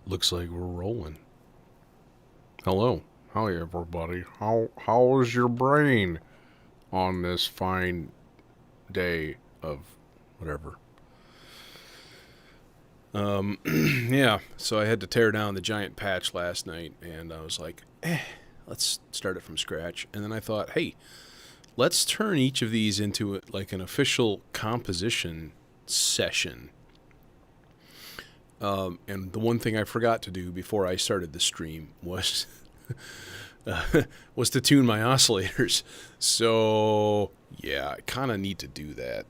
Looks like we're rolling. Hello. Hi everybody. How is your brain on this fine day of whatever? Yeah, so I had to tear down the giant patch last night and I was like, let's start it from scratch. And then I thought, hey, let's turn each of these into like an official composition session. And the one thing I forgot to do before I started the stream was was to tune my oscillators. So yeah, I kind of need to do that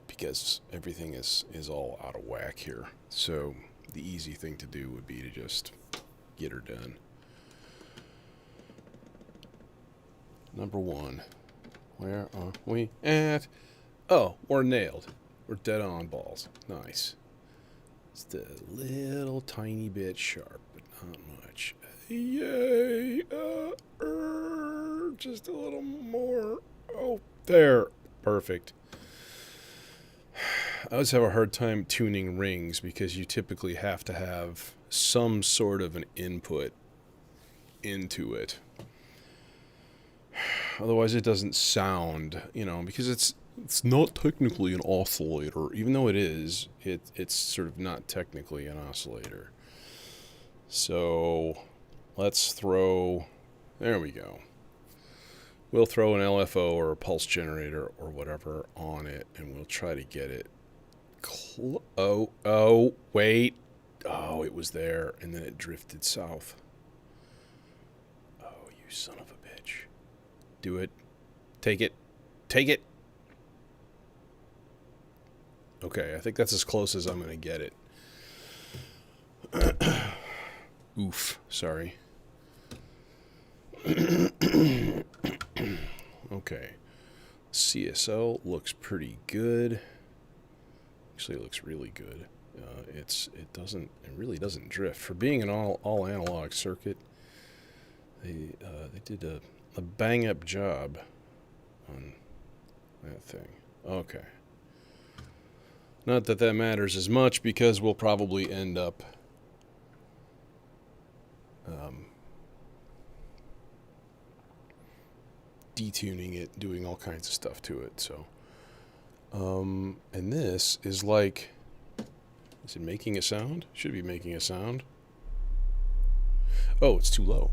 because everything is all out of whack here. So the easy thing to do would be to just get her done. Number one, where are we at? Oh, we're nailed. We're dead on balls. Nice. Just a little tiny bit sharp, but not much. Yay! Just a little more. Oh, there. Perfect. I always have a hard time tuning rings because you typically have to have some sort of an input into it. Otherwise, it doesn't sound, because it's not technically an oscillator, even though it is. It's sort of not technically an oscillator. So let's throw. There we go. We'll throw an LFO or a pulse generator or whatever on it, and we'll try to get it. Wait. Oh, it was there, and then it drifted south. Oh, you son of a bitch. Do it. Take it. Take it. Okay, I think that's as close as I'm going to get it. Oof, sorry. Okay. CSL looks pretty good. Actually, it looks really good. It really doesn't drift for being an all analog circuit. They did a bang up job on that thing. Okay. Not that that matters as much because we'll probably end up detuning it, doing all kinds of stuff to it. So, and this is like, is it making a sound? Should be making a sound. Oh, it's too low.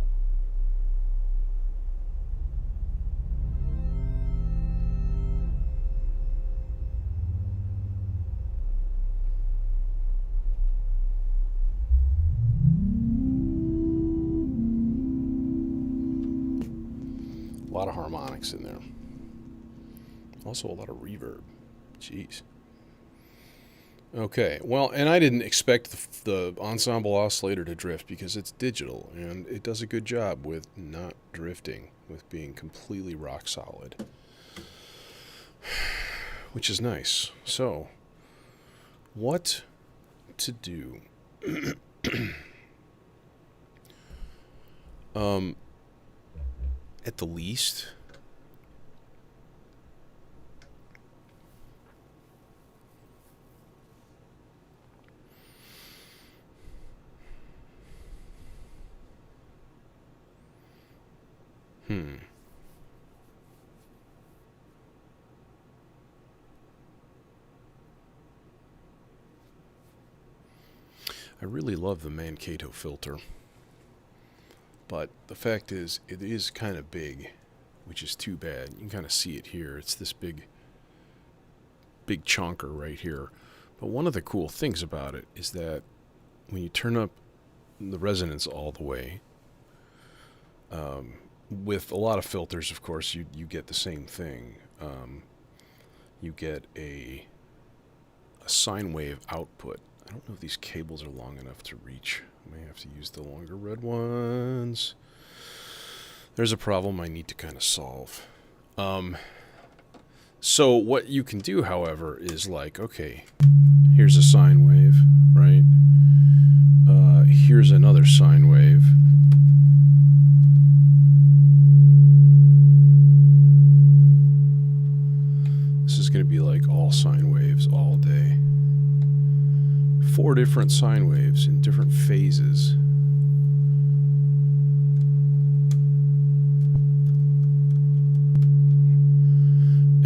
A lot of harmonics in there. Also a lot of reverb. Jeez. Okay, well, and I didn't expect the ensemble oscillator to drift because it's digital and it does a good job with not drifting, with being completely rock solid, which is nice. So, what to do? At the least, I really love the Mankato filter, but the fact is, it is kind of big, which is too bad. You can kind of see it here. It's this big chonker right here. But one of the cool things about it is that when you turn up the resonance all the way, with a lot of filters, of course, you get the same thing. You get a sine wave output. I don't know if these cables are long enough to reach. I may have to use the longer red ones. There's a problem I need to kind of solve. So what you can do, however, is like, okay, here's a sine wave, right? Here's another sine wave. This is going to be like all sine waves all day. 4 different sine waves in different phases.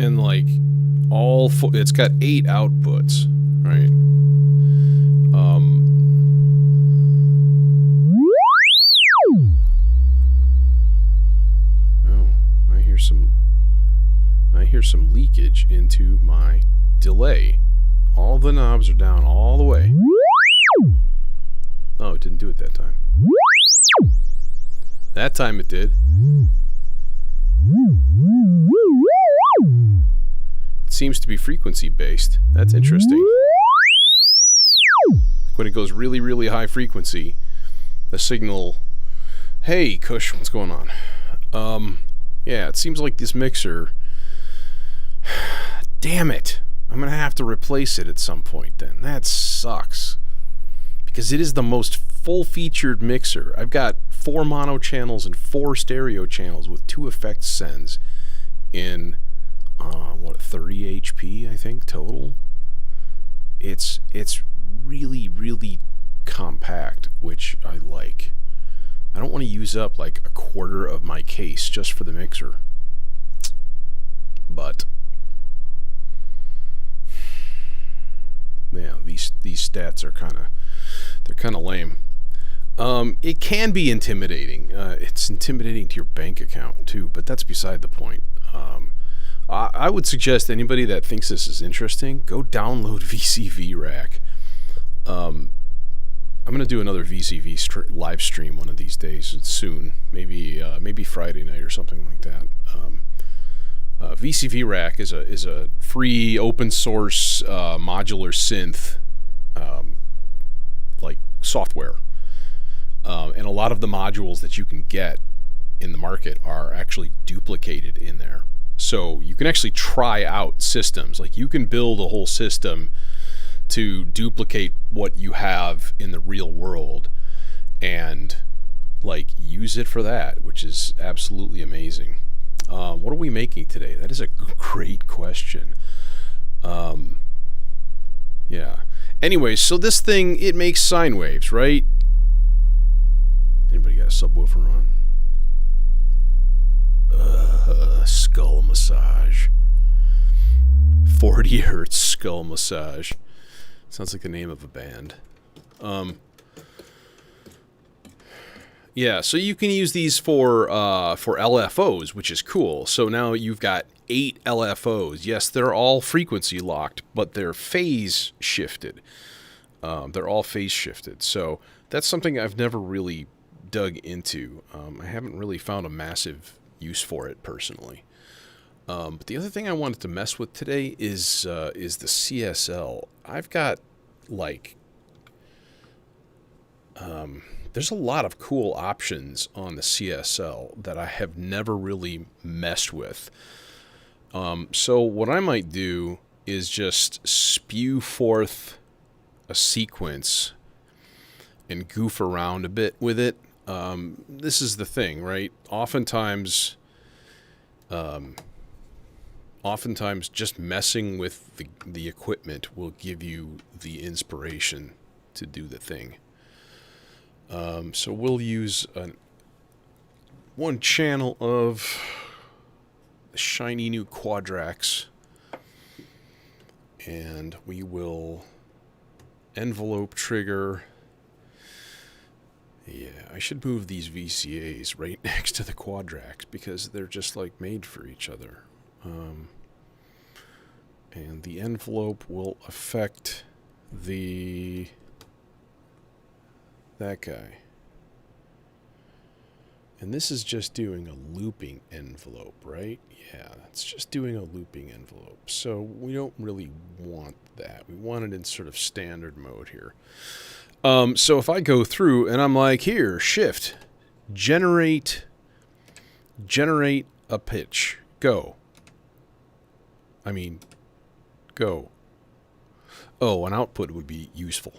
And like all 4, it's got 8 outputs, right? Oh, I hear some leakage into my delay. All the knobs are down all the way. Oh, it didn't do it that time. That time it did. It seems to be frequency based. That's interesting. When it goes really, really high frequency, the signal... Hey, Kush, what's going on? Yeah, it seems like this mixer... Damn it! I'm going to have to replace it at some point then. That sucks. Because it is the most full-featured mixer. I've got 4 mono channels and 4 stereo channels with 2 effect sends in, 30 HP, I think, total. It's really, really compact, which I like. I don't want to use up like a quarter of my case just for the mixer. But yeah, these stats are kind of lame. It can be intimidating. It's intimidating to your bank account too, but that's beside the point. I would suggest anybody that thinks this is interesting, go download VCV Rack. I'm going to do another VCV live stream one of these days soon, maybe Friday night or something like that. VCV Rack is a free open source modular synth like software, and a lot of the modules that you can get in the market are actually duplicated in there. So you can actually try out systems. Like you can build a whole system to duplicate what you have in the real world and like use it for that, which is absolutely amazing. What are we making today? That is a great question. Yeah. Anyway, so this thing, it makes sine waves, right? Anybody got a subwoofer on? Skull massage. 40 hertz skull massage. Sounds like the name of a band. Yeah, so you can use these for LFOs, which is cool. So now you've got 8 LFOs. Yes, they're all frequency locked, but they're phase shifted. They're all phase shifted. So that's something I've never really dug into. I haven't really found a massive use for it personally. But the other thing I wanted to mess with today is the CSL. I've got like there's a lot of cool options on the CSL that I have never really messed with. So what I might do is just spew forth a sequence and goof around a bit with it. This is the thing, right? Oftentimes just messing with the equipment will give you the inspiration to do the thing. So we'll use one channel of the shiny new Quadrax, and we will envelope trigger. Yeah, I should move these VCAs right next to the Quadrax because they're just like made for each other. And the envelope will affect that guy. And this is just doing a looping envelope, right? Yeah, it's just doing a looping envelope. So we don't really want that. We want it in sort of standard mode here. So if I go through and I'm like, here, shift, generate a pitch, go. Go. Oh, an output would be useful.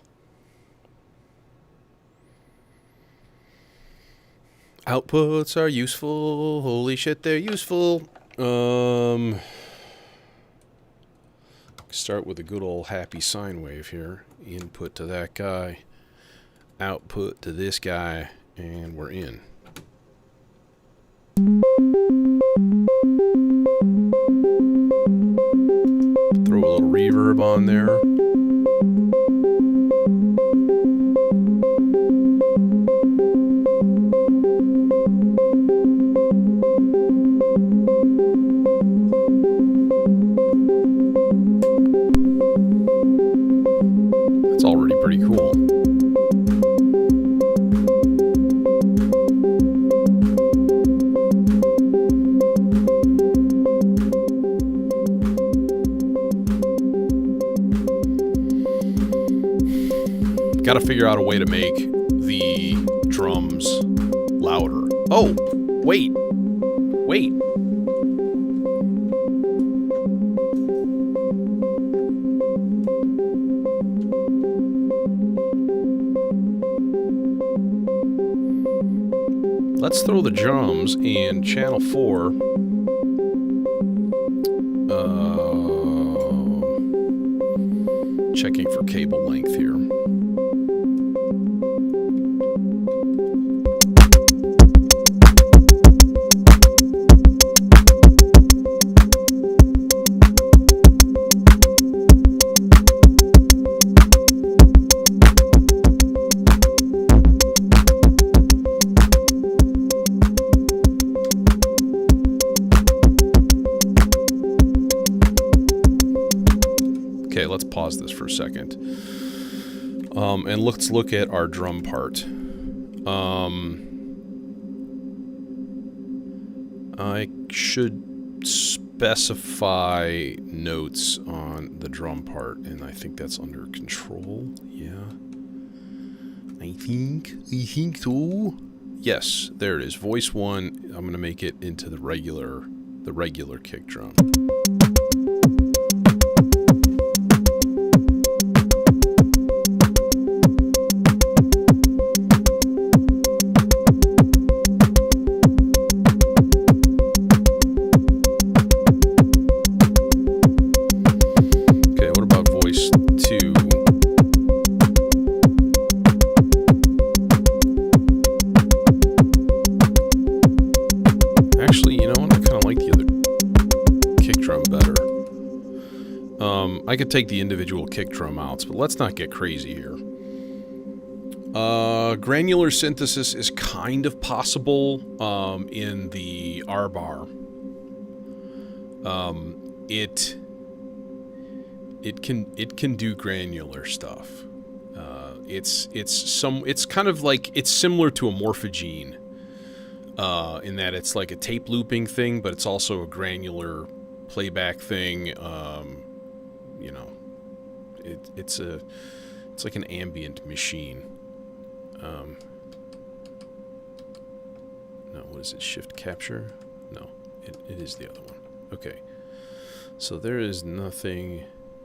Outputs are useful. Holy shit, they're useful. Start with a good old happy sine wave here. Input to that guy, output to this guy, and we're in. Throw a little reverb on there. That's already pretty cool. Got to figure out a way to make the drums louder. Oh, wait. Let's throw the drums in channel 4. Checking for cable length here. Okay, let's pause this for a second. And let's look at our drum part. I should specify notes on the drum part, and I think that's under control. Yeah. I think so. Yes, there it is. Voice 1. I'm going to make it into the regular kick drum. I could take the individual kick drum outs, but let's not get crazy here. Granular synthesis is kind of possible in the R bar. It can do granular stuff. It's kind of like, it's similar to a morphogene in that it's like a tape looping thing, but it's also a granular playback thing. You know, it's like an ambient machine. No, what is it? Shift capture? No, it is the other one. Okay, so there is nothing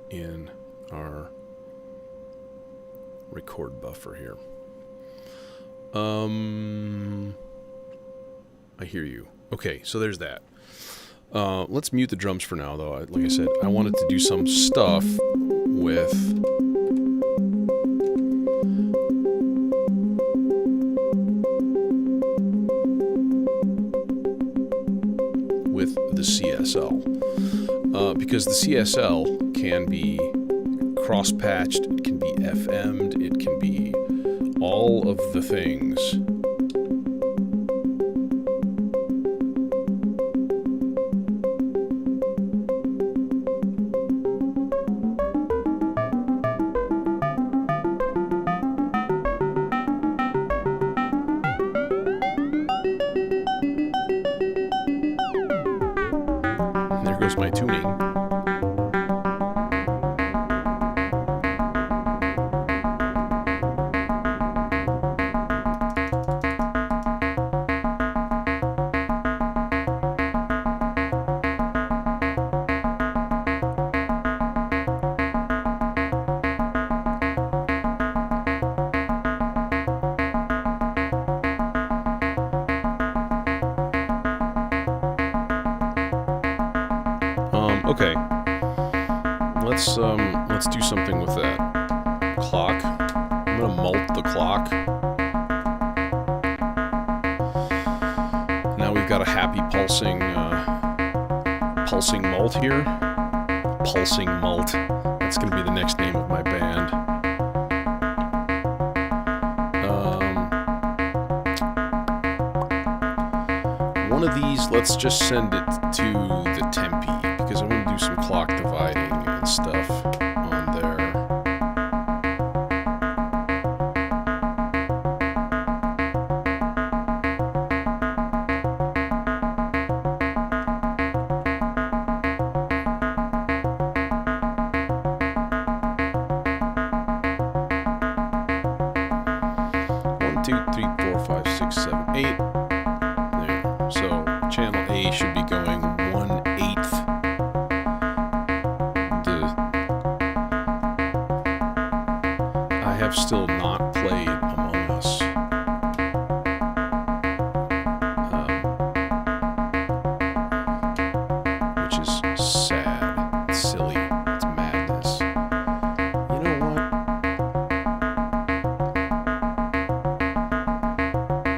in our record buffer here. I hear you. Okay, so there's that. Let's mute the drums for now, though. Like I said, I wanted to do some stuff with the CSL, because the CSL can be cross-patched, it can be FM'd, it can be all of the things. There goes my tuning. Okay, let's do something with that clock. I'm gonna mult the clock. Now we've got a happy pulsing mult here. Pulsing mult. That's gonna be the next name of my band. One of these, let's just send it to the tempi because I want to do some clock dividing and stuff on there. One, two, three, four, five, six, seven, eight. So channel A should be going 1/8. I have still not played Among Us. Which is sad. It's silly. It's madness. You know what?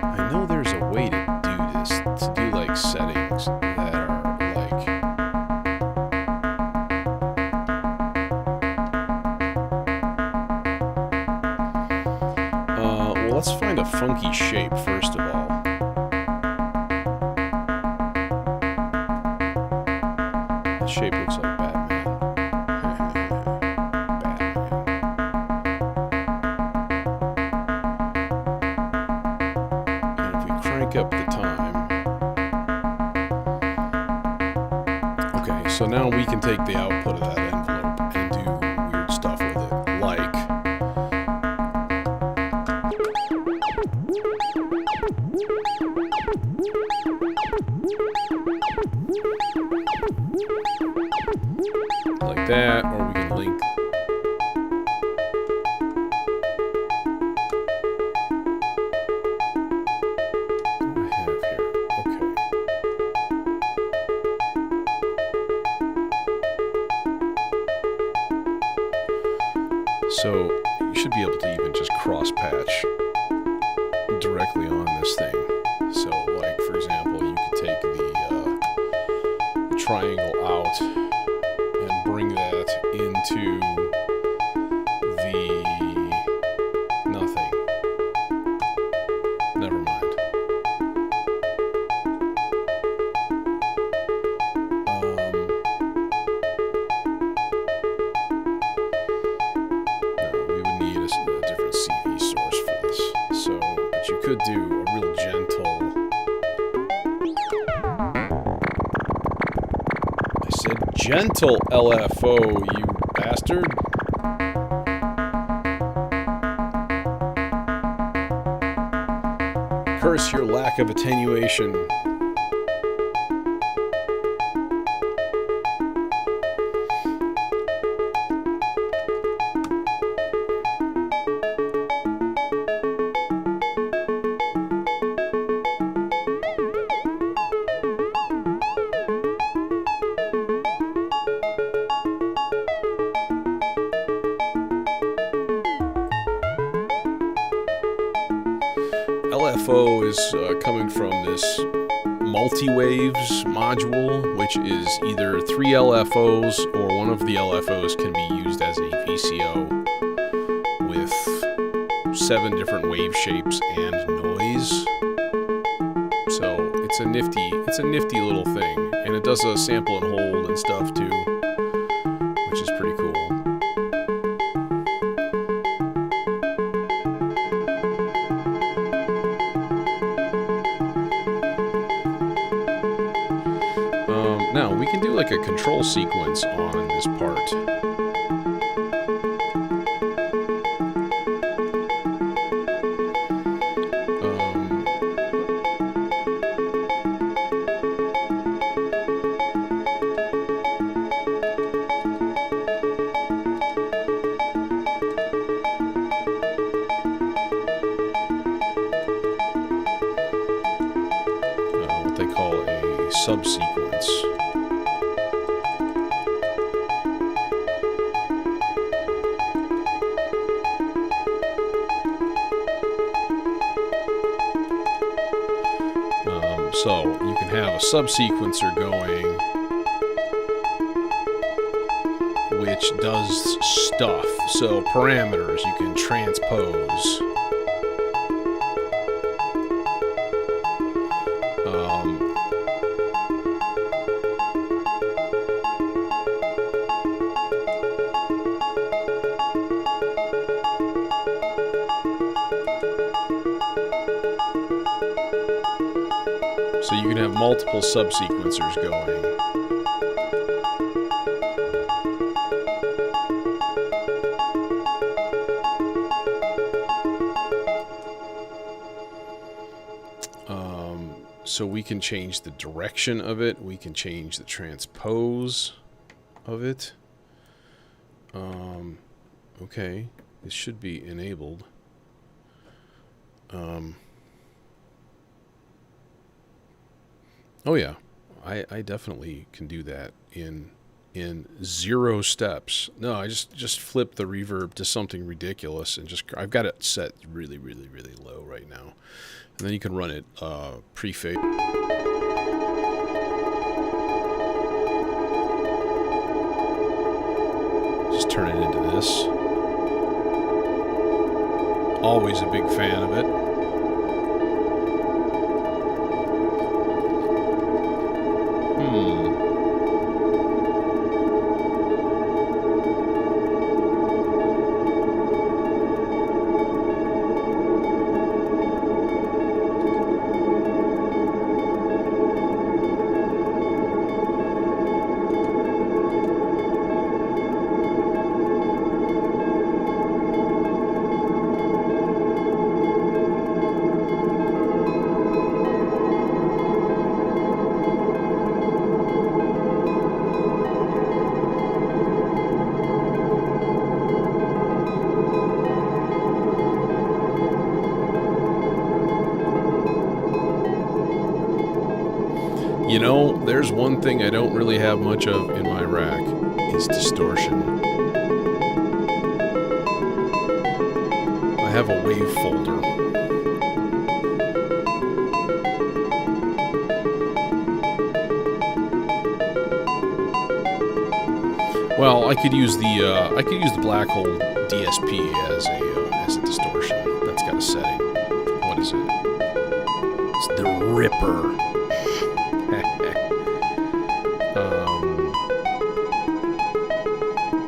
I know there's a way to do this, to do like settings that are like well, let's find a funky shape first of all. That shape looks like Batman. Batman. And if we crank up the time. Okay, so now we can take the output of that envelope and do weird stuff with it, like that, or we can link. What do I have here? Okay. So you should be able to even just cross-patch directly on this thing. So, like, for example, you could take the triangle out and bring that into the nothing. Never mind. No, we would need a different CV source for this. So, but you could do a real gentle. I said gentle LFO, you bastard. Curse your lack of attenuation. LFO is coming from this multi-waves module, which is either 3 LFOs or one of the LFOs can be used as a VCO with 7 different wave shapes and noise. So it's a nifty little thing, and it does a sample and hold and stuff too, which is pretty cool. Now, we can do like a control sequence on this part. What they call a subsequence. So you can have a subsequencer going which does stuff. So parameters, you can transpose. So you can have multiple subsequencers going. So we can change the direction of it. We can change the transpose of it. Okay, this should be enabled. Oh yeah, I definitely can do that in 0 steps. No, I just flip the reverb to something ridiculous and I've got it set really low right now. And then you can run it pre-fade. Just turn it into this. Always a big fan of it. You know, there's one thing I don't really have much of in my rack, is distortion. I have a wave folder. Well, I could use the black hole DSP as a distortion. That's got a setting. What is it? It's the Ripper.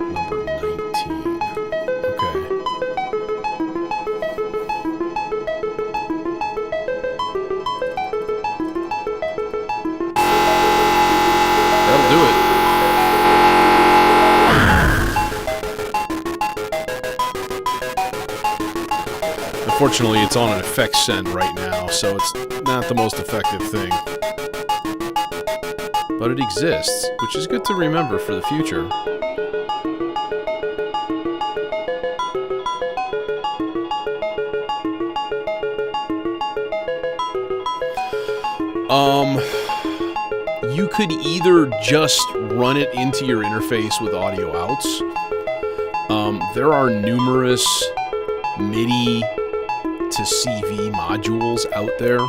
Number 19. Okay. That'll do it. Unfortunately, it's on an effects send right now, so it's not the most effective thing. But it exists, which is good to remember for the future. You could either just run it into your interface with audio outs. There are numerous MIDI to CV modules out there.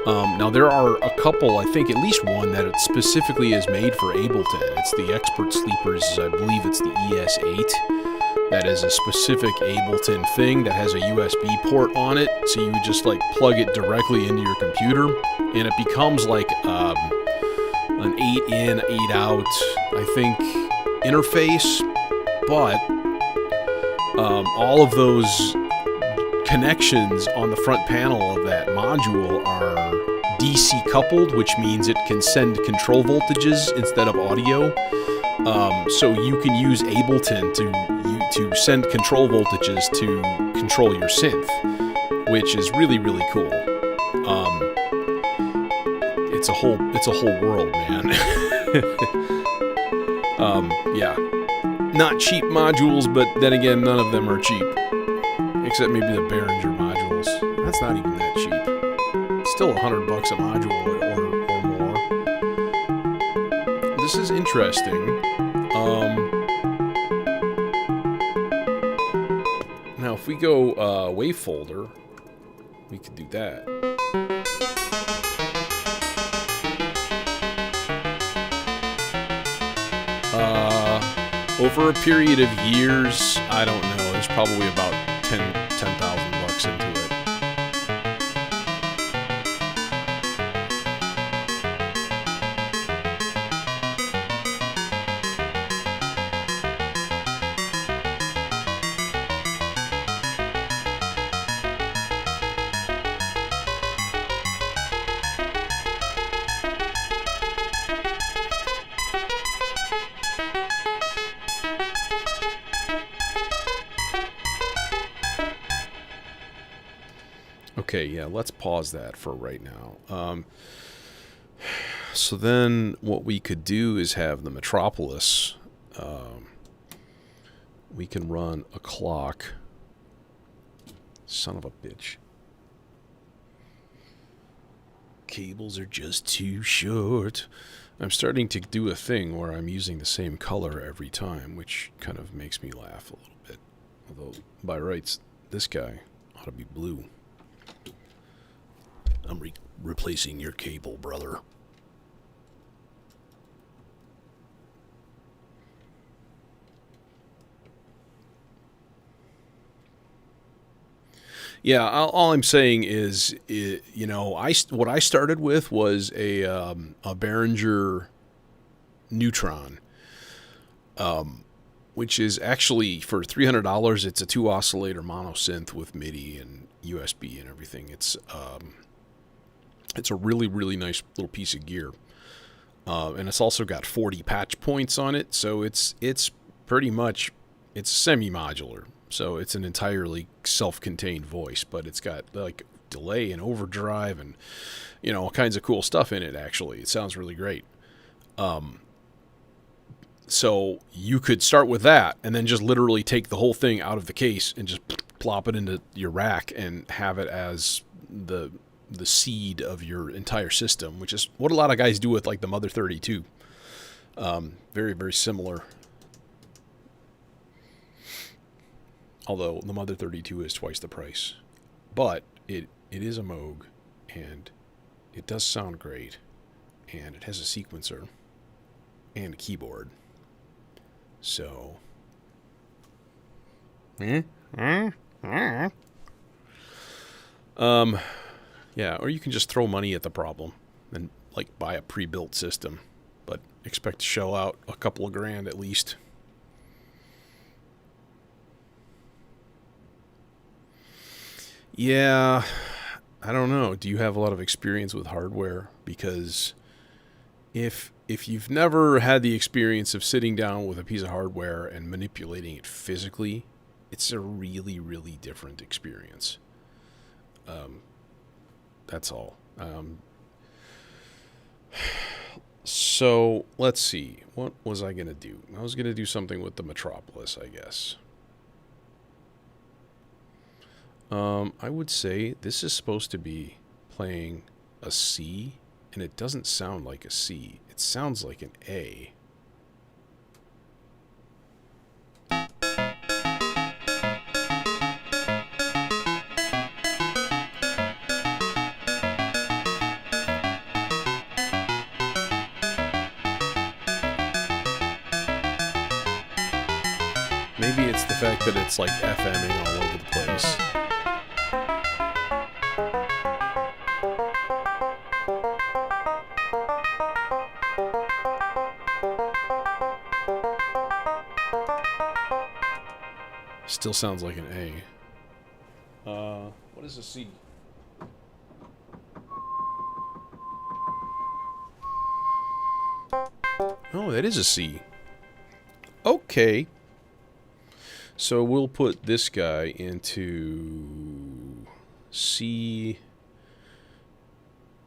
Now there are a couple, I think at least one that it specifically is made for Ableton. It's the Expert Sleepers, I believe it's the ES8. That is a specific Ableton thing that has a USB port on it, so you just like plug it directly into your computer, and it becomes like an 8 in, 8 out, I think, interface, but all of those connections on the front panel of that module are DC coupled, which means it can send control voltages instead of audio. So you can use Ableton to send control voltages to control your synth, which is really cool. It's a whole world, man. Yeah, not cheap modules, but then again, none of them are cheap. Except maybe the Behringer modules. That's not even that cheap. It's still $100 a module or more. This is interesting. Now, if we go wave folder, we could do that. Over a period of years, I don't know. There's probably about 10,000 bucks into it. Okay, yeah, let's pause that for right now. So then what we could do is have the Metropolis. We can run a clock. Son of a bitch. Cables are just too short. I'm starting to do a thing where I'm using the same color every time, which kind of makes me laugh a little bit. Although, by rights, this guy ought to be blue. I'm replacing your cable, brother. Yeah, all I'm saying is, you know, what I started with was a Behringer Neutron, which is actually for $300. It's a 2 oscillator mono synth with MIDI and USB and everything. It's a really, really nice little piece of gear. And it's also got 40 patch points on it, so it's pretty much, it's semi-modular. So it's an entirely self-contained voice, but it's got like delay and overdrive and, you know, all kinds of cool stuff in it, actually. It sounds really great. So you could start with that and then just literally take the whole thing out of the case and just plop it into your rack and have it as the seed of your entire system, which is what a lot of guys do with like the Mother 32. Very, very similar. Although the Mother 32 is twice the price. But it is a Moog, and it does sound great, and it has a sequencer and a keyboard. So... yeah, or you can just throw money at the problem and like buy a pre-built system, but expect to shell out a couple of grand at least. Yeah, I don't know. Do you have a lot of experience with hardware? Because if you've never had the experience of sitting down with a piece of hardware and manipulating it physically, it's a really, really different experience. That's all. So let's see. What was I going to do? I was going to do something with the Metropolis, I guess. I would say this is supposed to be playing a C, and it doesn't sound like a C. It sounds like an A. Maybe it's the fact that it's like FMing all over the place. Still sounds like an A. What is a C? Oh, that is a C. Okay. So we'll put this guy into C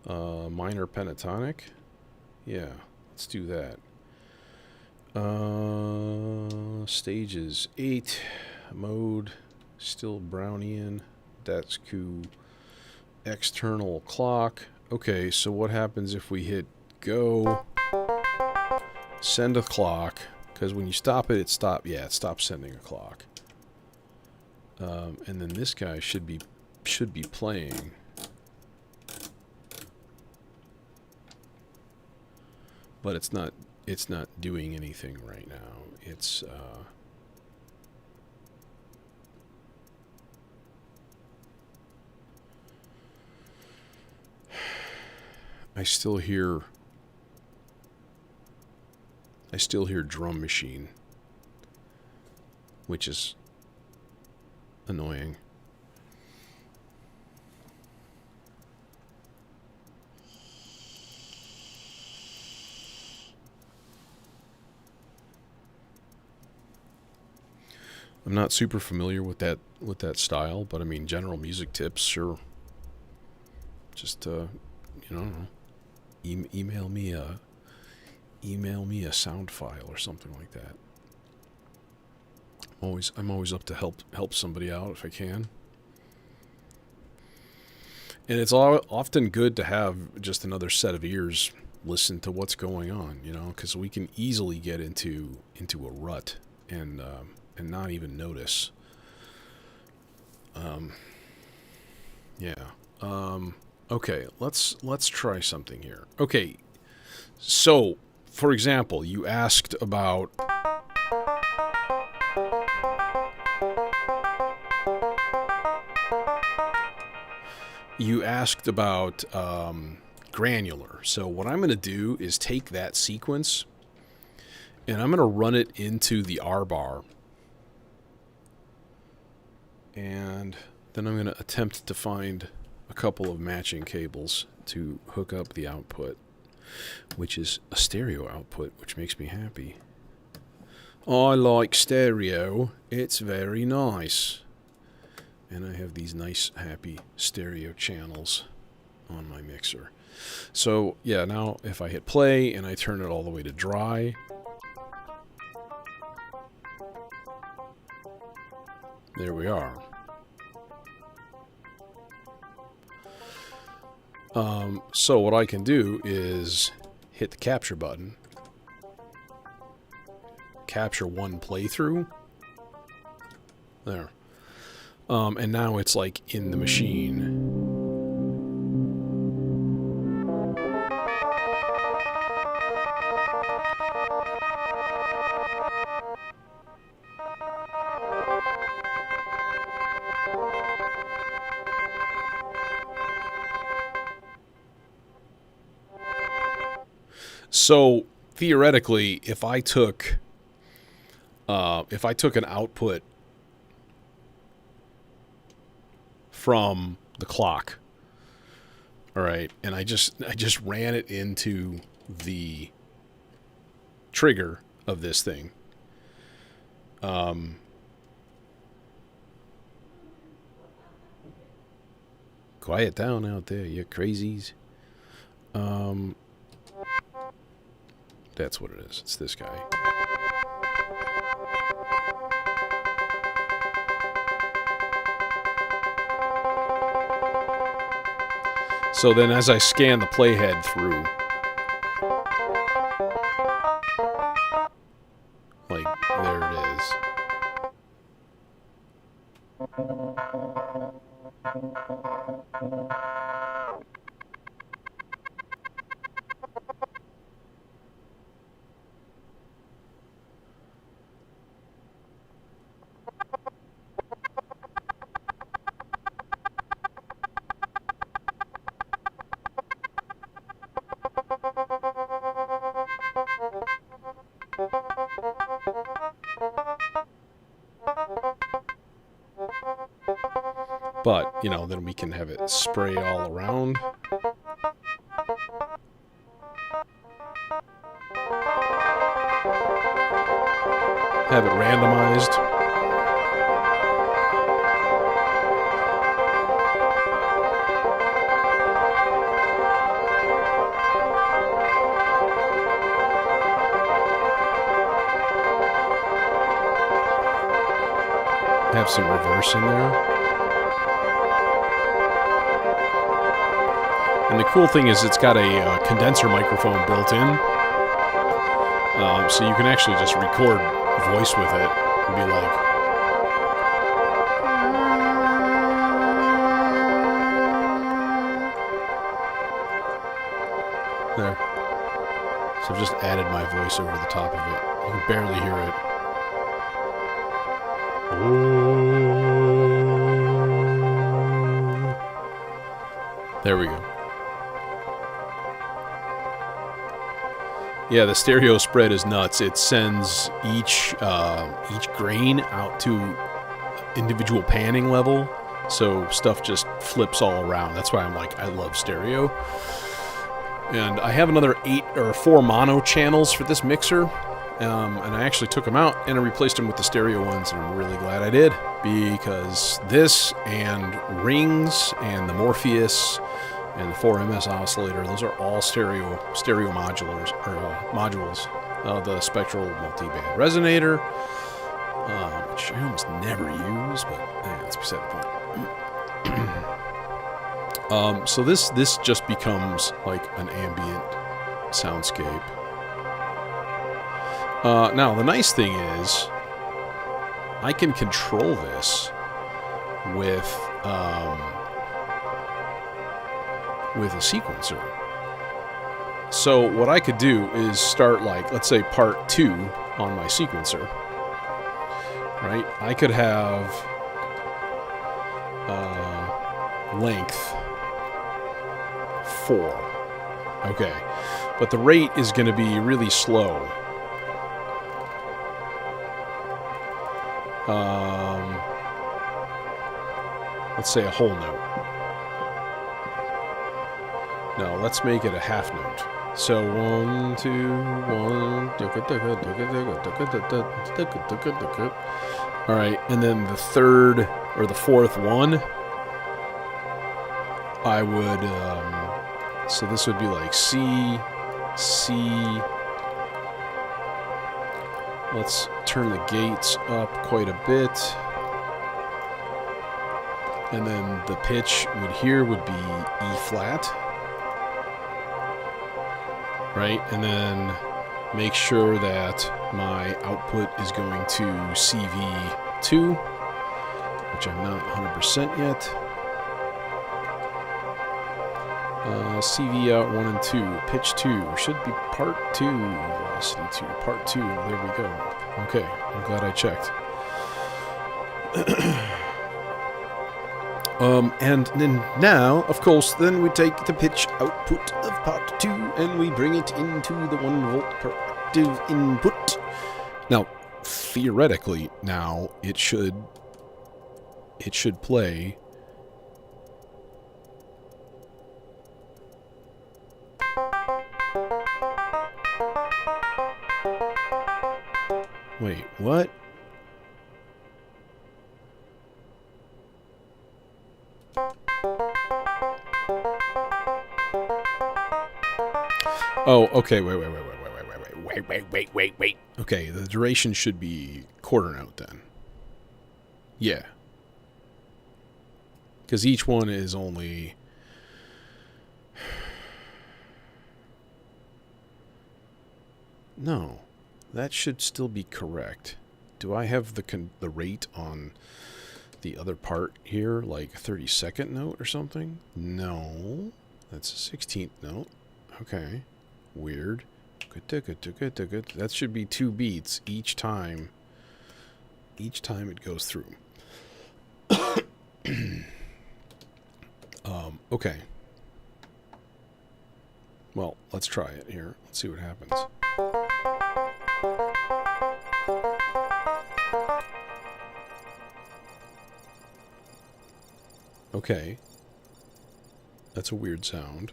minor pentatonic. Yeah, let's do that. Stages 8. Mode, still Brownian. That's cool. External clock. Okay, so what happens if we hit go? Send a clock, because when you stop it, it stops. Yeah, it stops sending a clock. And then this guy should be playing. But it's not it's not doing anything right now. It's I still hear drum machine, which is annoying. I'm not super familiar with that style, but I mean, general music tips, sure. Just email me a sound file or something like that. I'm always up to help somebody out if I can. And it's often good to have just another set of ears listen to what's going on, because we can easily get into a rut and not even notice. Yeah. Okay, let's try something here. Okay, so for example, you asked about granular. So what I'm going to do is take that sequence and I'm going to run it into the R bar. And then I'm going to attempt to find a couple of matching cables to hook up the output, which is a stereo output, which makes me happy. I like stereo. It's very nice. And I have these nice, happy stereo channels on my mixer. So, yeah, now if I hit play and I turn it all the way to dry, there we are. So what I can do is hit the capture button, capture one playthrough, there, and now it's like in the machine. So theoretically, if I took an output from the clock, all right, and I just ran it into the trigger of this thing, quiet down out there, you crazies. That's what it is. It's this guy. So then as I scan the playhead through, like, there it is. But, then we can have it spray all around. Have it randomized. Have some reverse in there. And the cool thing is it's got a condenser microphone built in. So you can actually just record voice with it and be like, there. So I've just added my voice over the top of it. You can barely hear it. There we go. Yeah, the stereo spread is nuts. It sends each grain out to individual panning level, so stuff just flips all around. That's why I'm like, I love stereo. And I have another 4 mono channels for this mixer, and I actually took them out and I replaced them with the stereo ones, and I'm really glad I did, because this and Rings and the Morpheus and the 4MS oscillator, those are all stereo modulars, or modules. The Spectral Multiband Resonator, which I almost never use, but that's beside the point. So this just becomes like an ambient soundscape. Now the nice thing is, I can control this with a sequencer. So what I could do is start, like, let's say part 2 on my sequencer, right? I could have length 4. Okay. But the rate is going to be really slow. Let's say a whole note. No, let's make it a half note. So 1, 2, 1. All right, and then the third or the fourth one, I would. So this would be like C, C. Let's turn the gates up quite a bit. And then the pitch would be E flat. Right? And then make sure that my output is going to CV2, which I'm not 100% yet. CV out 1 and 2, pitch 2, should be part 2, velocity 2, part 2, there we go. Okay, I'm glad I checked. And then now, of course, then we take the pitch output of part 2 and we bring it into the 1 volt per octave input. Now, theoretically, now it should play. Wait, what? Oh, okay, wait. Okay, the duration should be quarter note then. Yeah. Because each one is only... No, that should still be correct. Do I have the rate on the other part here, like 32nd note or something? No, that's a 16th note. Okay, weird. Good. That should be 2 beats each time. Each time it goes through. Okay. Well, let's try it here. Let's see what happens. Okay. That's a weird sound.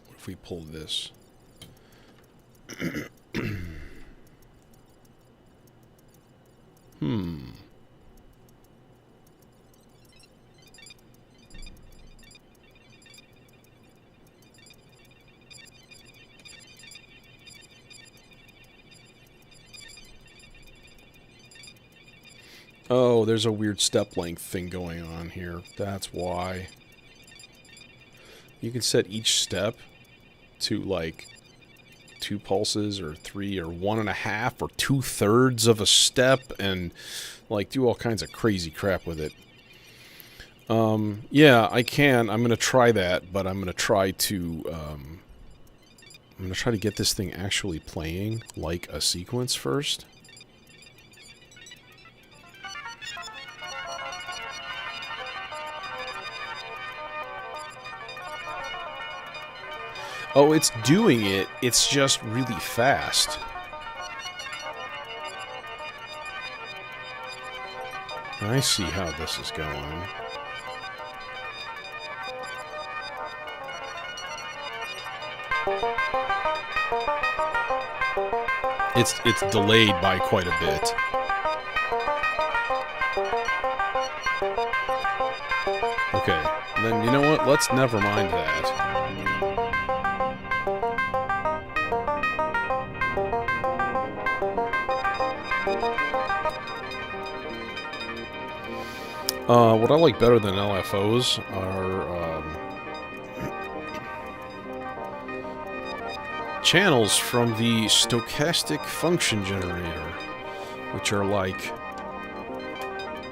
What if we pull this? Oh, there's a weird step length thing going on here. That's why. You can set each step to, like, 2 pulses or 3 or 1.5 or 2/3 of a step and like do all kinds of crazy crap with it. Yeah, I can. I'm gonna try that, but I'm gonna try to get this thing actually playing like a sequence first. Oh, it's doing it. It's just really fast. I see how this is going. It's delayed by quite a bit. Okay, then you know what? Let's never mind that. What I like better than LFOs are channels from the stochastic function generator, which are like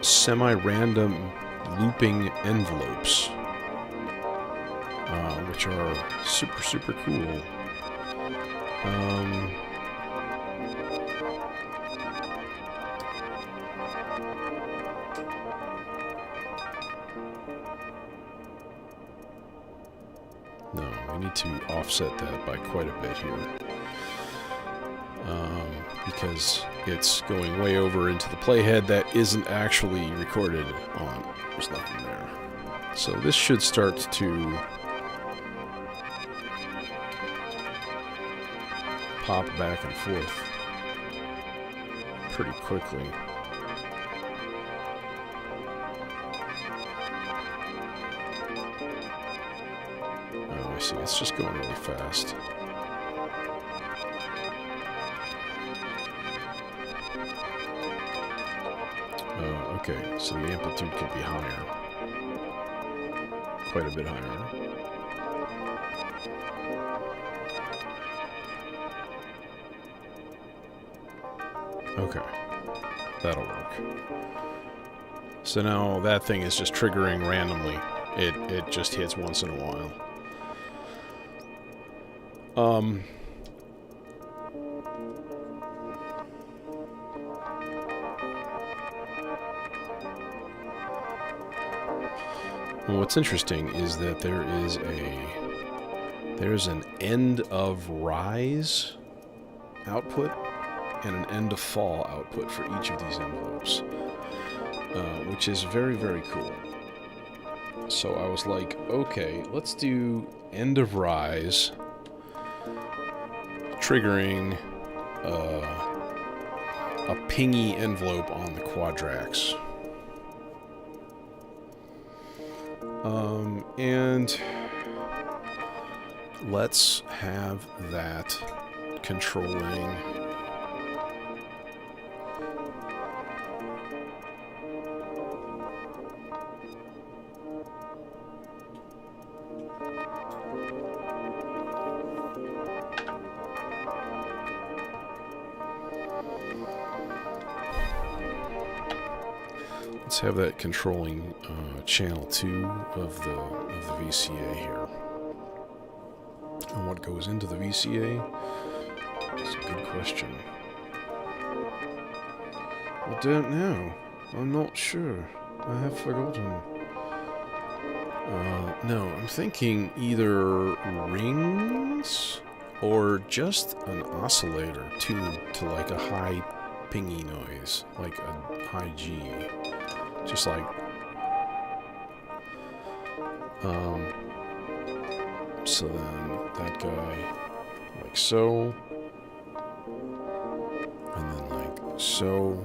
semi-random looping envelopes, which are super, super cool. No, we need to offset that by quite a bit here. Because it's going way over into the playhead that isn't actually recorded on. There's nothing there. So this should start to pop back and forth pretty quickly. Oh, I see. It's just going really fast. Oh, okay. So the amplitude could be higher. Quite a bit higher. Okay. That'll work. So now that thing is just triggering randomly. It just hits once in a while. What's interesting is that there's an end of rise output and an end of fall output for each of these envelopes, which is very, very cool. So I was like, okay, let's do end of rise triggering a pingy envelope on the quadrax. And let's have that controlling channel 2 of the VCA here. And what goes into the VCA? That's a good question. I don't know. I'm not sure. I have forgotten. No, I'm thinking either rings or just an oscillator tuned to like a high pingy noise, like a high G. Just like so then that guy like so, and then like so.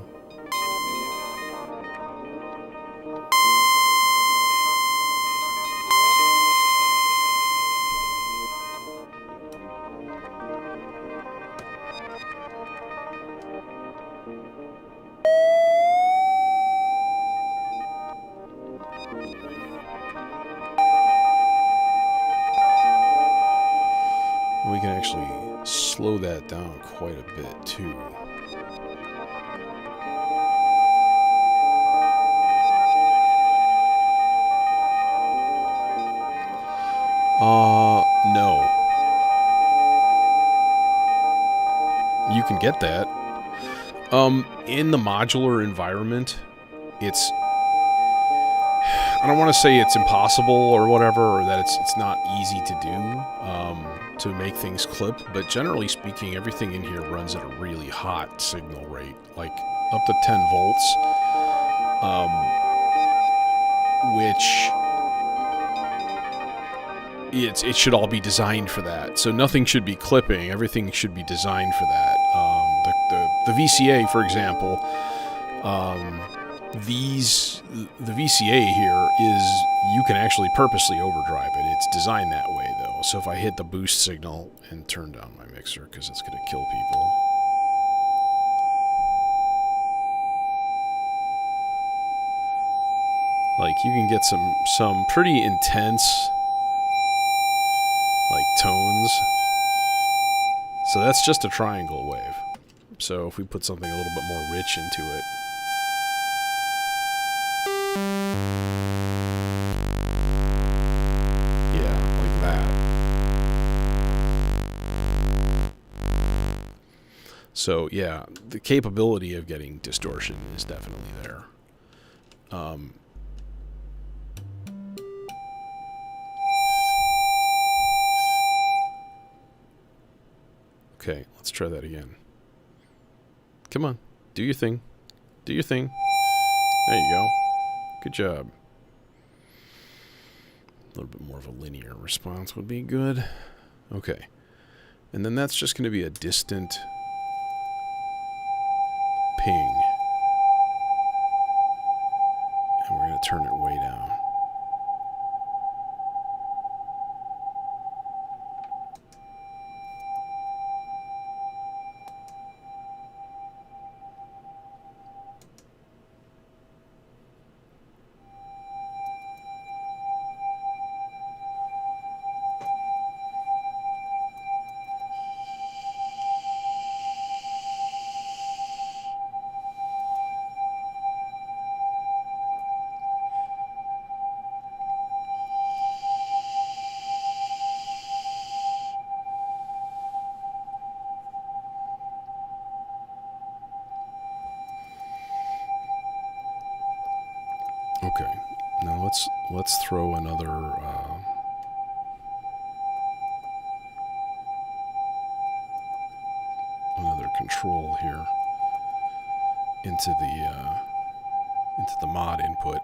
We can actually slow that down quite a bit too. No. You can get that. In the modular environment, it's... I don't want to say it's impossible or whatever, or that it's not easy to do, to make things clip, but generally speaking, everything in here runs at a really hot signal rate, like up to 10 volts, which... It should all be designed for that. So nothing should be clipping. Everything should be designed for that. The VCA, for example, the VCA here is, you can actually purposely overdrive it. It's designed that way, though. So if I hit the boost signal and turn down my mixer, because it's going to kill people. Like, you can get some pretty intense... like tones. So that's just a triangle wave. So if we put something a little bit more rich into it. Yeah, like that. So yeah, the capability of getting distortion is definitely there. Okay, let's try that again. Come on, do your thing. Do your thing. There you go. Good job. A little bit more of a linear response would be good. Okay. And then that's just going to be a distant ping. And we're going to turn it way down. Okay, now let's throw another control here into the mod input.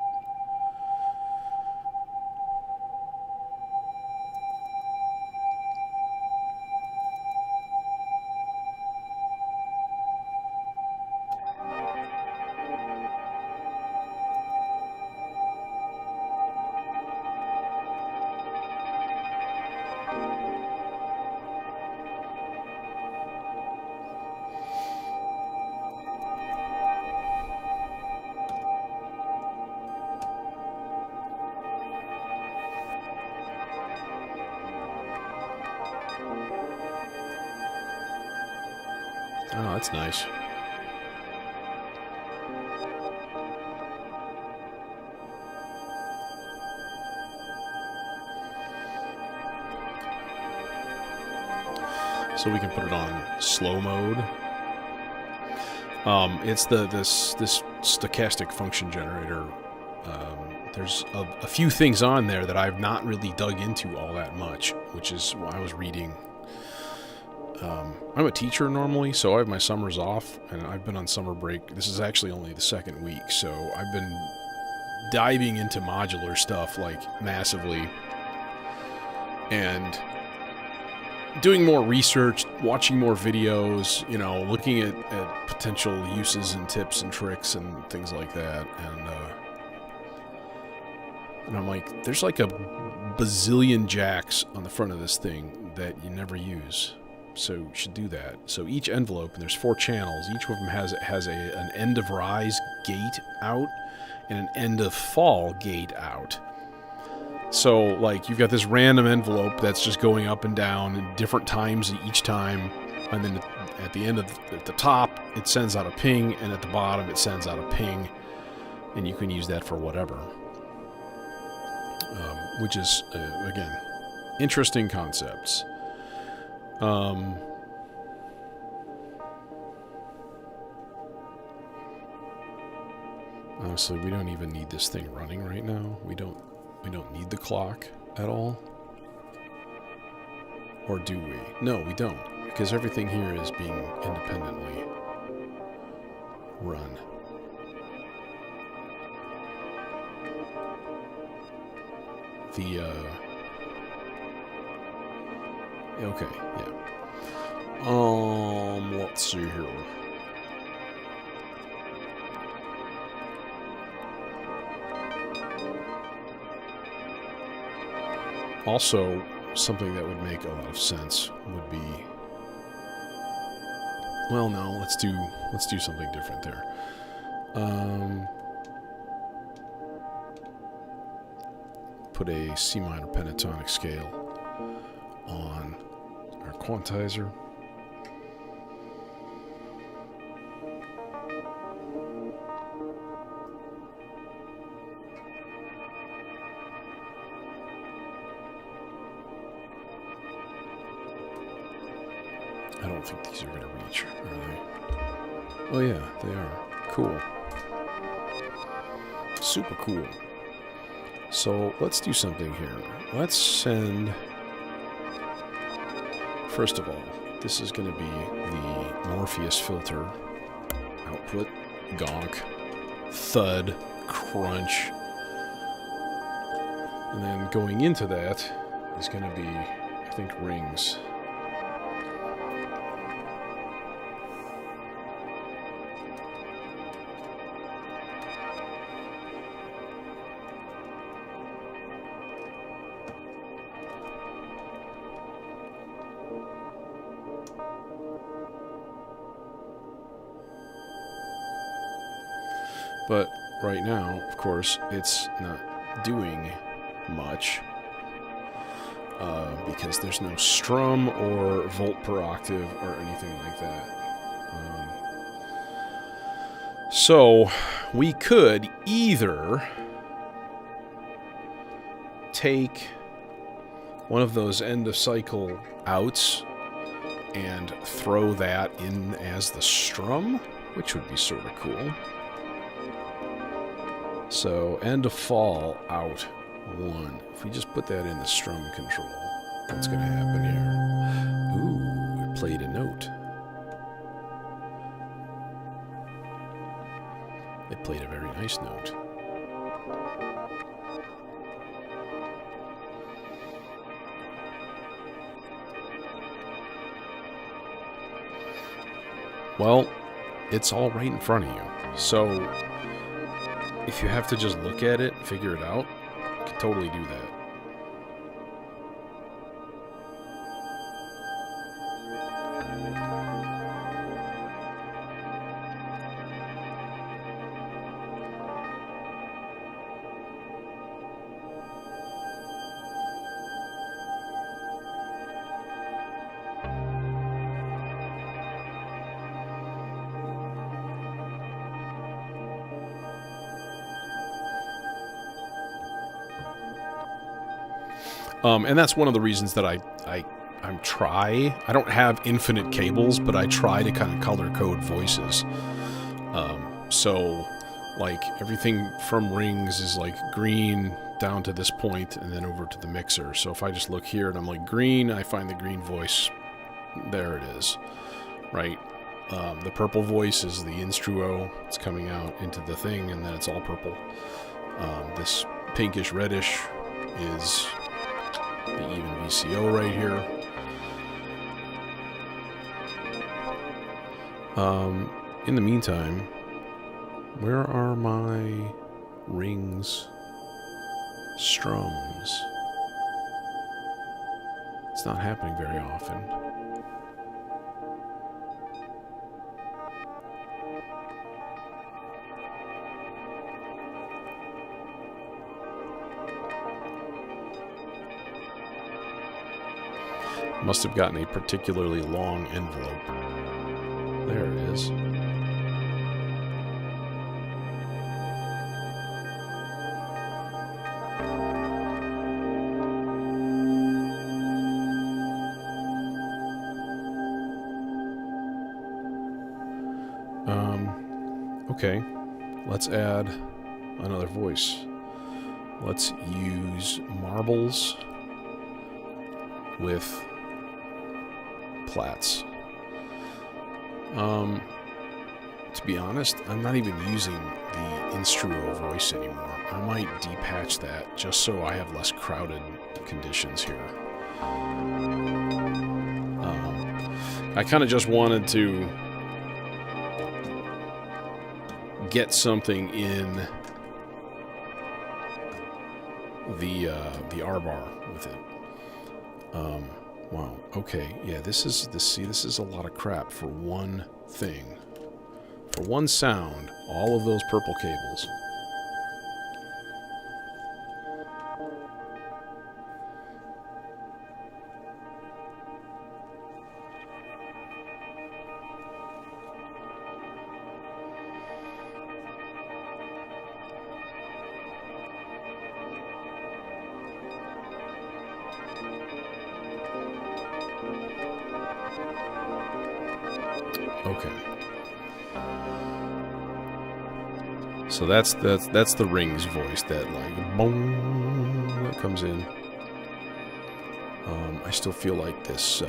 Oh, that's nice. So we can put it on slow mode. It's this stochastic function generator. There's a few things on there that I've not really dug into all that much, which is why I was reading. I'm a teacher normally, so I have my summers off, and I've been on summer break. This is actually only the second week, so I've been diving into modular stuff, like, massively, and doing more research, watching more videos, you know, looking at potential uses and tips and tricks and things like that, and I'm like, there's like a bazillion jacks on the front of this thing that you never use. So you should do that. So each envelope, and there's 4 channels, each of them has an end of rise gate out and an end of fall gate out. So, like, you've got this random envelope that's just going up and down in different times each time, and then at the end at the top, it sends out a ping, and at the bottom, it sends out a ping, and you can use that for whatever. Which is, again, interesting concepts. Honestly, we don't even need this thing running right now. We don't need the clock at all. Or do we? No, we don't. Because everything here is being independently run. Okay, yeah. Let's see here. Also, something that would make a lot of sense would be... Well, no, let's do something different there. Put a C minor pentatonic scale on our quantizer. I don't think these are going to reach, are they? Oh yeah, they are. Cool. Super cool. So let's do something here. Let's send... First of all, this is going to be the Morpheus filter. Output, gonk, thud, crunch. And then going into that is going to be, I think, rings. But right now, of course, it's not doing much because there's no strum or volt per octave or anything like that. So we could either take one of those end of cycle outs and throw that in as the strum, which would be sort of cool. So, end of fall, out, 1. If we just put that in the strum control, what's going to happen here? Ooh, it played a note. It played a very nice note. Well, it's all right in front of you. So... if you have to just look at it and figure it out, you can totally do that. And that's one of the reasons that I don't have infinite cables, but I try to kind of color code voices. So, like, everything from rings is like green down to this point and then over to the mixer. So if I just look here and I'm like green, I find the green voice. There it is, right? The purple voice is the instruo. It's coming out into the thing, and then it's all purple. This pinkish reddish is the even VCO right here. In the meantime, where are my rings strums? It's not happening very often. Must have gotten a particularly long envelope. There it is. Okay, let's add another voice. Let's use marbles with plats. To be honest, I'm not even using the instruo voice anymore. I might depatch that just so I have less crowded conditions here. I kind of just wanted to get something in the R-bar with it. Wow. Okay. Yeah. This is a lot of crap for one thing. For one sound, all of those purple cables. Okay. So that's the Rings voice, that like boom that comes in. I still feel like this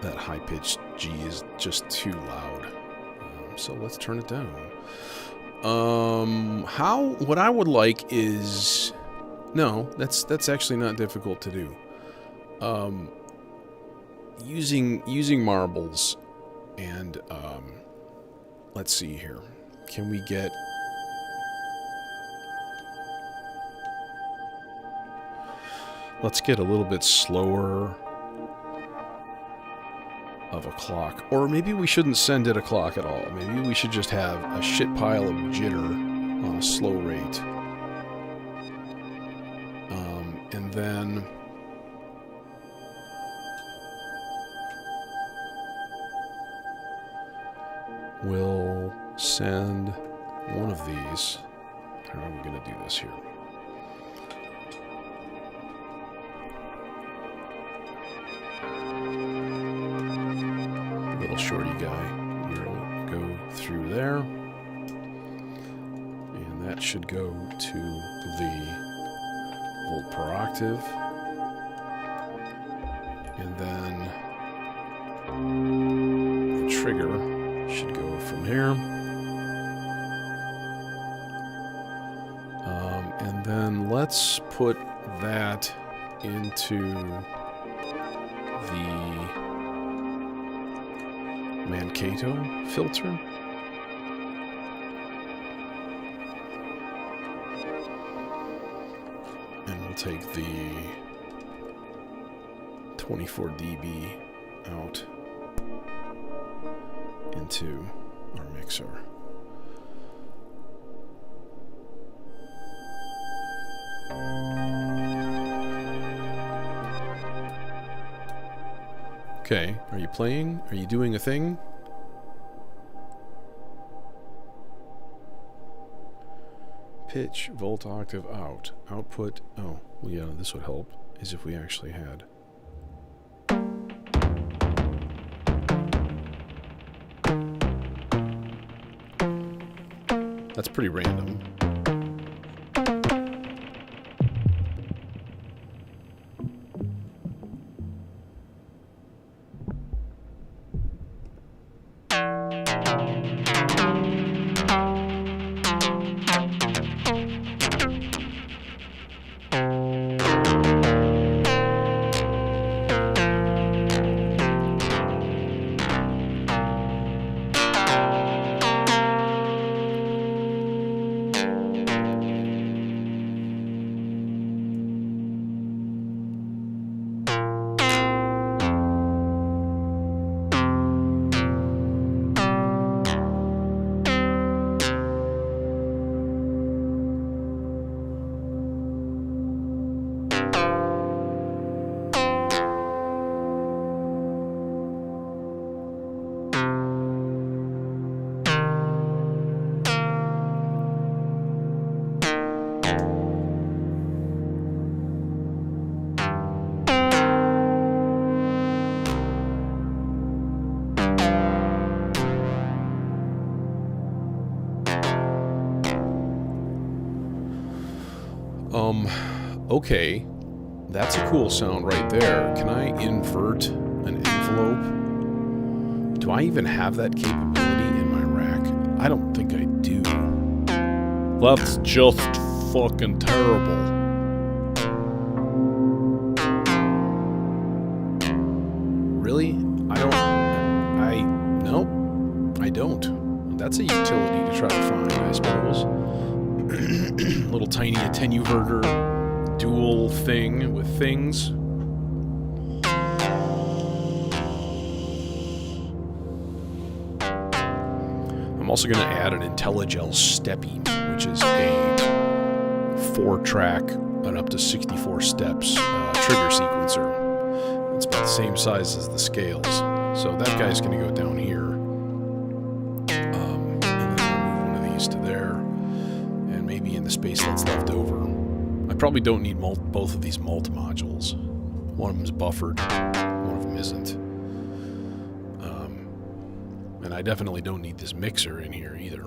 that high pitched G is just too loud. So let's turn it down. What I would like is, no, that's actually not difficult to do. Using marbles. And, let's see here. Can we get... Let's get a little bit slower of a clock. Or maybe we shouldn't send it a clock at all. Maybe we should just have a shit pile of jitter on a slow rate. And then... we'll send one of these. How are we going to do this here? Little shorty guy. We'll go through there. And that should go to the volt per octave. And then the trigger should go from here. And then let's put that into the Mankato filter. And we'll take the 24 dB out into our mixer. Okay, are you playing? Are you doing a thing? Pitch, volt, octave, out. Output, oh, well, yeah, this would help, as if we actually had. That's pretty random. Okay. That's a cool sound right there. Can I invert an envelope? Do I even have that capability in my rack? I don't think I do. That's just fucking terrible. Really? Nope. I don't. That's a utility to try to find, I suppose. Little tiny attenuverter dual thing with things. I'm also going to add an IntelliGel Steppy, which is a 4-track and up to 64 steps trigger sequencer. It's about the same size as the scales. So that guy's going to go down here. And then I'll move one of these to there. And maybe in the space that's left over. I probably don't need both of these modules. One of them's buffered, one of them isn't. And I definitely don't need this mixer in here either.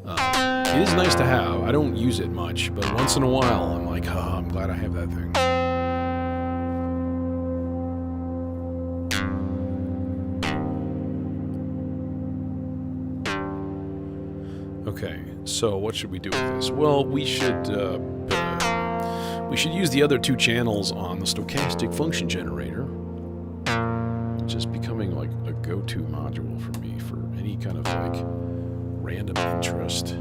It is nice to have. I don't use it much, but once in a while I'm like, oh, I'm glad I have that thing. Okay, so what should we do with this? Well, we should use the other two channels on the stochastic function generator, which is becoming like a go-to module for me for any kind of like random interest.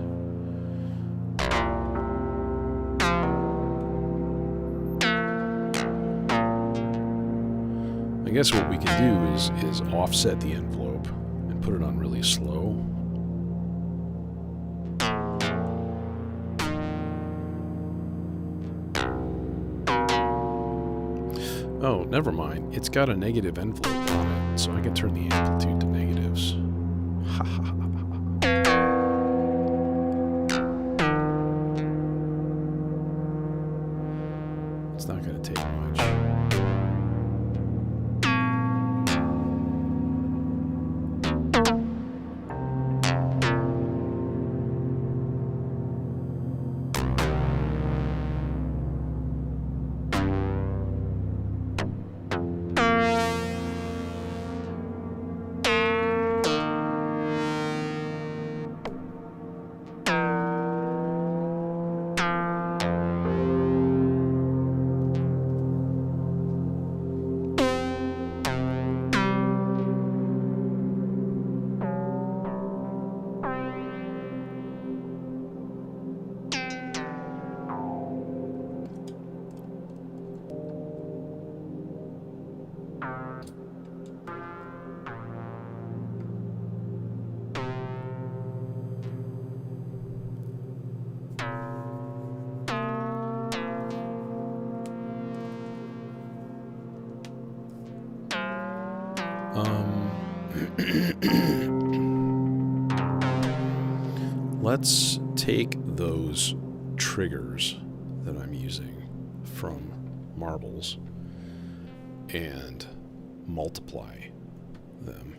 I guess what we can do is offset the envelope and put it on really slow. Oh, never mind. It's got a negative envelope on it, so I can turn the amplitude to negatives. Ha ha ha. It's not going to take much. Let's take those triggers that I'm using from marbles and multiply them.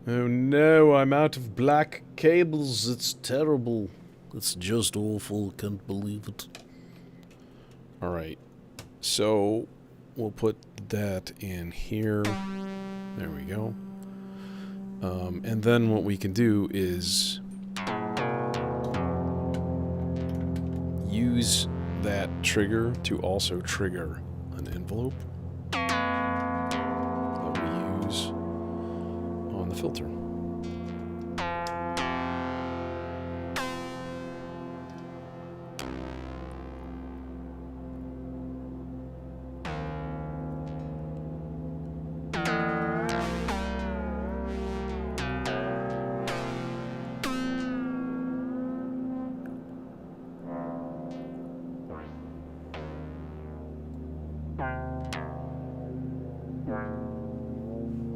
Oh no, I'm out of black cables. It's terrible. It's just awful. Can't believe it. Alright, so we'll put that in here. There we go. And then what we can do is use that trigger to also trigger an envelope that we use on the filter.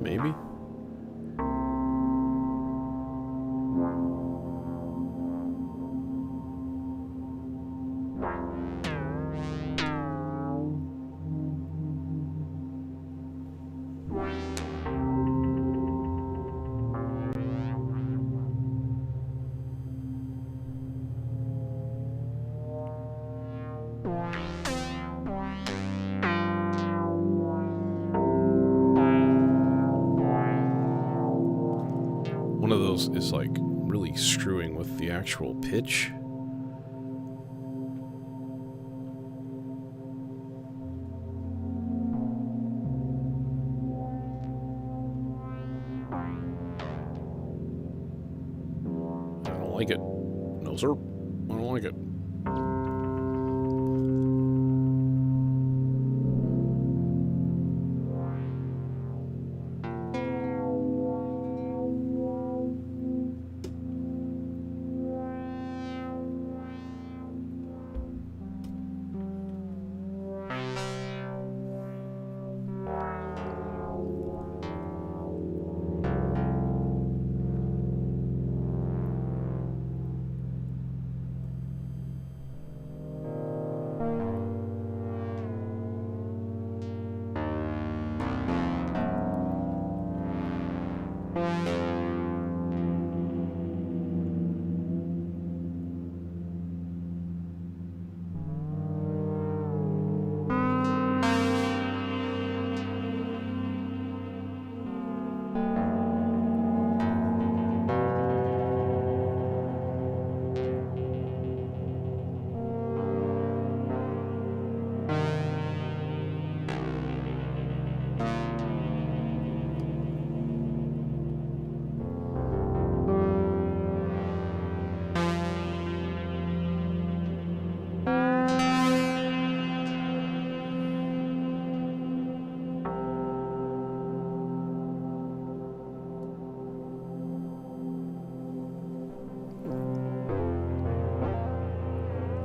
Maybe? is like really screwing with the actual pitch. I don't like it. No, sir. I don't like it.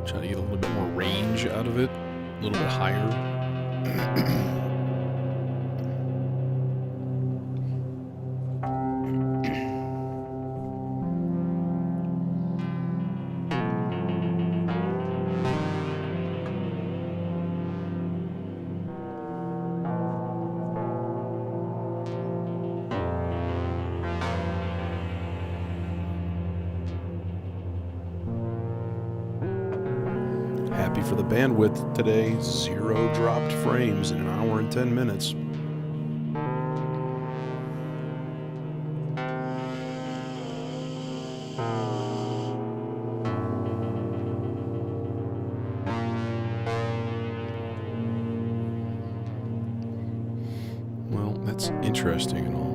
Trying to get a little bit more range out of it, a little bit higher. Happy for the bandwidth today. 0 dropped frames in 1 hour and 10 minutes. Well, that's interesting and all.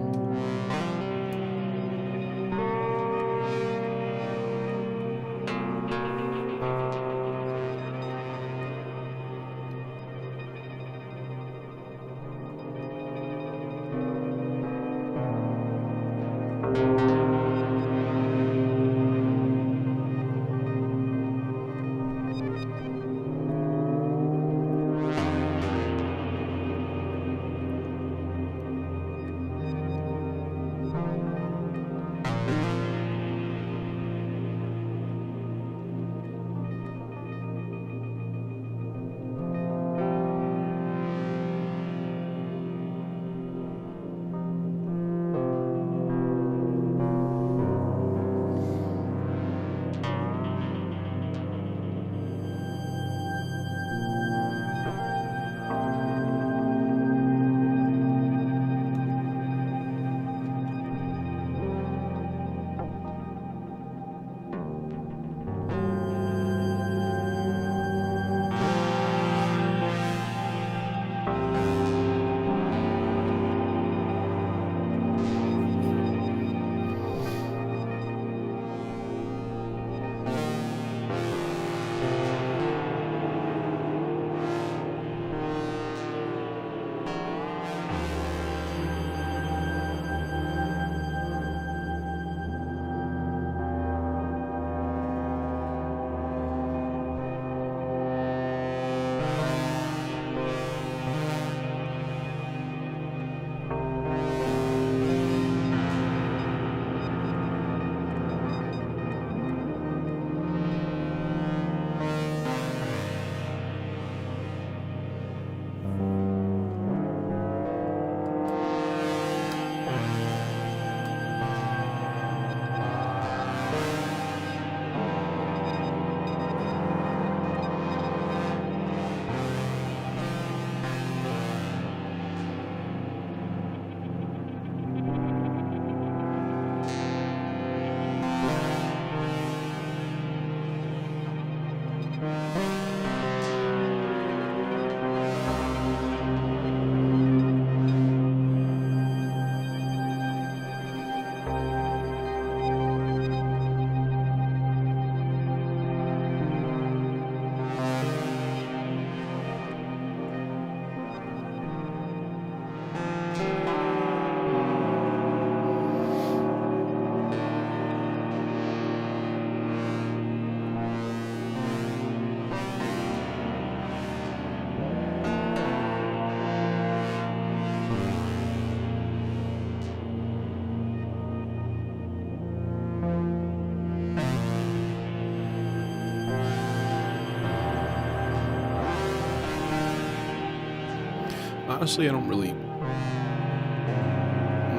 Honestly, I'm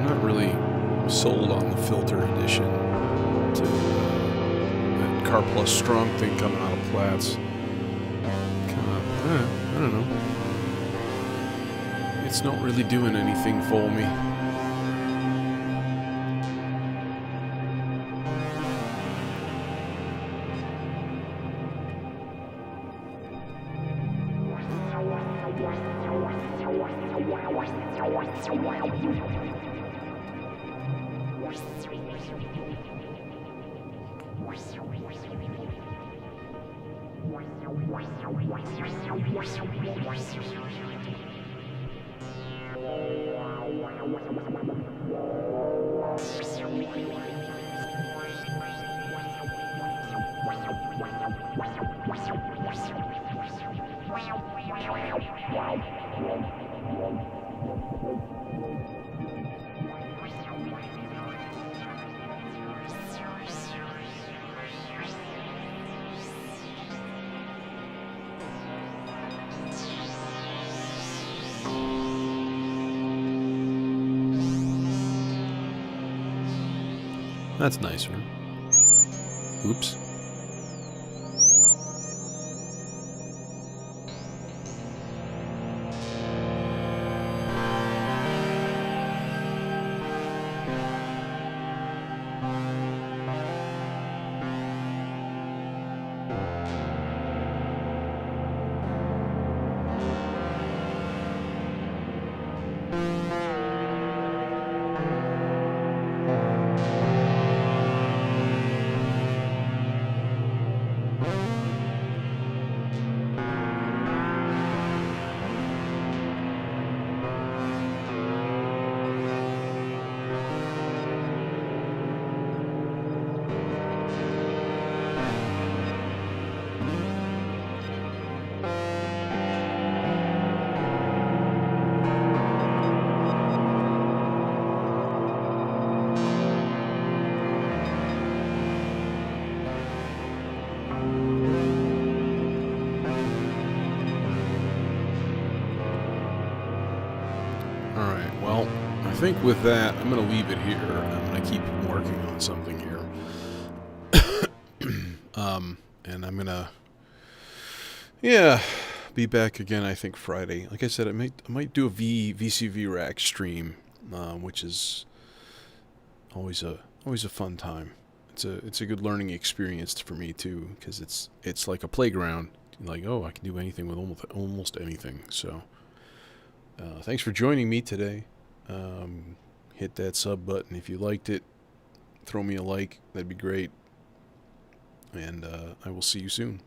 not really sold on the filter edition to that Car Plus Strong thing coming out of Platts. I don't know. It's not really doing anything for me. That's nicer. Oops. Alright, well, I think with that, I'm going to leave it here. I'm going to keep working on something here. And I'm going to, be back again, I think, Friday. Like I said, I might do a VCV rack stream, which is always a fun time. It's a good learning experience for me, too, because it's like a playground. Like, oh, I can do anything with almost anything, so... thanks for joining me today. Hit that sub button if you liked it. Throw me a like. That'd be great. And I will see you soon.